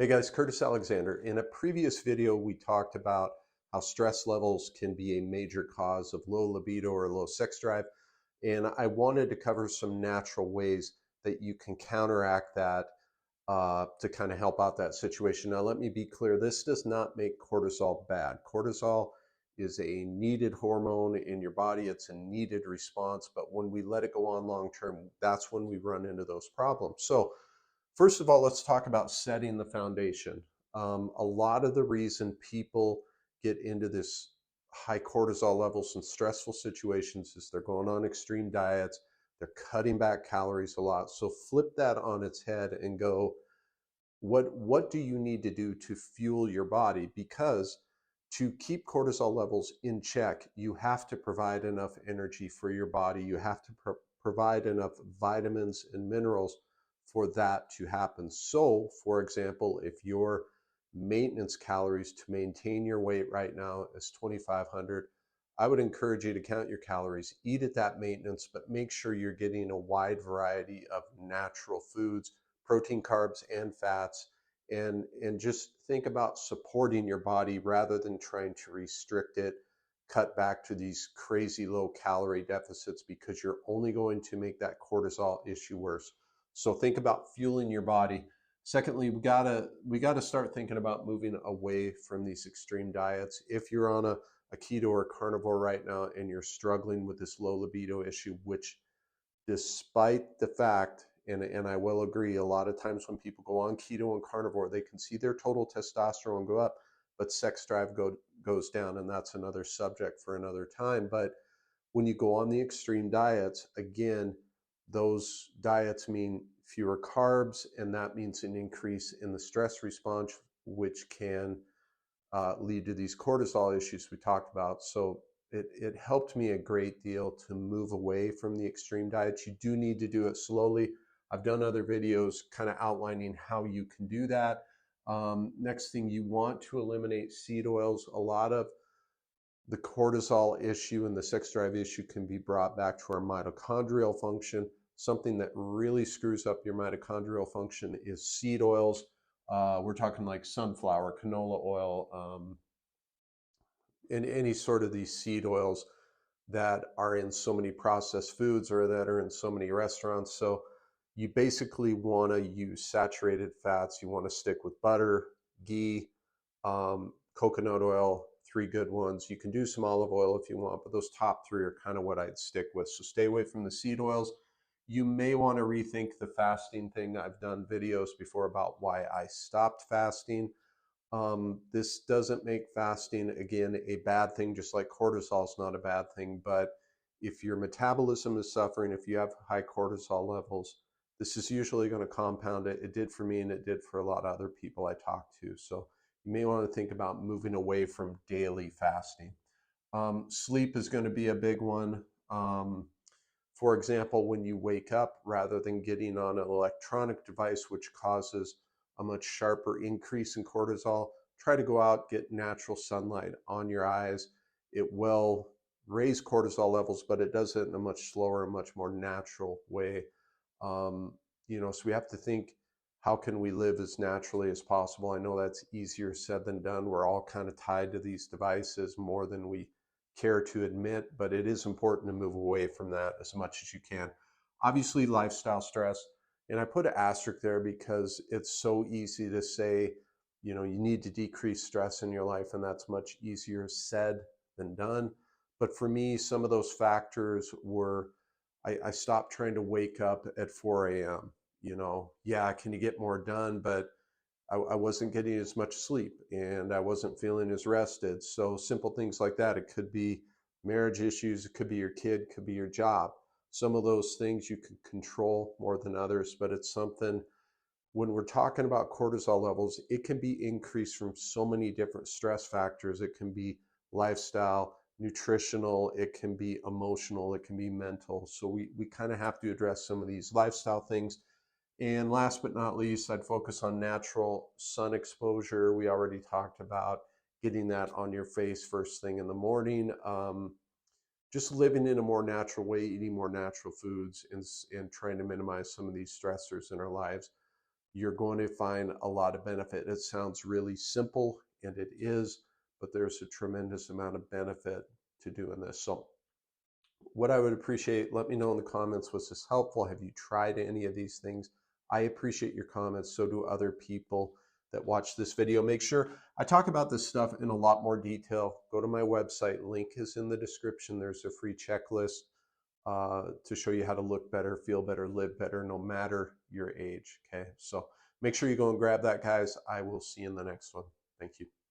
Hey guys, Curtis Alexander. In a previous video, we talked about how stress levels can be a major cause of low libido or low sex drive. And I wanted to cover some natural ways that you can counteract that to kind of help out that situation. Now, let me be clear, this does not make cortisol bad. Cortisol is a needed hormone in your body, it's a needed response. But when we let it go on long term, that's when we run into those problems. So, first of all, let's talk about setting the foundation. A lot of the reason people get into this high cortisol levels in stressful situations is they're going on extreme diets, they're cutting back calories a lot. So flip that on its head and go, what do you need to do to fuel your body? Because to keep cortisol levels in check, you have to provide enough energy for your body. You have to provide enough vitamins and minerals for that to happen. So, for example, if your maintenance calories to maintain your weight right now is 2,500, I would encourage you to count your calories, eat at that maintenance, but make sure you're getting a wide variety of natural foods, protein, carbs, and fats, and just think about supporting your body rather than trying to restrict it, cut back to these crazy low calorie deficits, because you're only going to make that cortisol issue worse. So think about fueling your body. Secondly, we gotta start thinking about moving away from these extreme diets. If you're on a keto or carnivore right now and you're struggling with this low libido issue, which despite the fact, and I will agree, a lot of times when people go on keto and carnivore, they can see their total testosterone go up, but sex drive goes down, and that's another subject for another time. But when you go on the extreme diets, again, those diets mean fewer carbs, and that means an increase in the stress response, which can lead to these cortisol issues we talked about. So it helped me a great deal to move away from the extreme diets. You do need to do it slowly. I've done other videos kind of outlining how you can do that. Next thing, you want to eliminate seed oils. A lot of the cortisol issue and the sex drive issue can be brought back to our mitochondrial function. Something that really screws up your mitochondrial function is seed oils. We're talking like sunflower, canola oil, and any sort of these seed oils that are in so many processed foods or that are in so many restaurants. So you basically want to use saturated fats. You want to stick with butter, ghee, coconut oil, three good ones. You can do some olive oil if you want, but those top three are kind of what I'd stick with. So stay away from the seed oils. You may want to rethink the fasting thing. I've done videos before about why I stopped fasting. This doesn't make fasting, again, a bad thing, just like cortisol is not a bad thing. But if your metabolism is suffering, if you have high cortisol levels, this is usually going to compound it. It did for me, and it did for a lot of other people I talked to. So you may want to think about moving away from daily fasting. Sleep is going to be a big one. For example, when you wake up, rather than getting on an electronic device, which causes a much sharper increase in cortisol, try to go out, get natural sunlight on your eyes. It will raise cortisol levels, but it does it in a much slower and much more natural way. So we have to think, how can we live as naturally as possible? I know that's easier said than done. We're all kind of tied to these devices more than we care to admit, but it is important to move away from that as much as you can. Obviously, lifestyle stress, and I put an asterisk there because it's so easy to say, you need to decrease stress in your life, and that's much easier said than done. But for me, some of those factors were, I stopped trying to wake up at 4 a.m. Yeah, can you get more done? But I wasn't getting as much sleep and I wasn't feeling as rested. So simple things like that. It could be marriage issues, it could be your kid, it could be your job. Some of those things you can control more than others, but it's something, when we're talking about cortisol levels, it can be increased from so many different stress factors. It can be lifestyle, nutritional, it can be emotional, it can be mental. So we kind of have to address some of these lifestyle things. And last but not least, I'd focus on natural sun exposure. We already talked about getting that on your face first thing in the morning. Just living in a more natural way, eating more natural foods, and trying to minimize some of these stressors in our lives. you're going to find a lot of benefit. It sounds really simple, and it is, but there's a tremendous amount of benefit to doing this. So what I would appreciate, let me know in the comments, was this helpful? Have you tried any of these things? I appreciate your comments. So do other people that watch this video. Make sure I talk about this stuff in a lot more detail. Go to my website. Link is in the description. There's a free checklist to show you how to look better, feel better, live better, no matter your age. Okay. So make sure you go and grab that, guys. I will see you in the next one. Thank you.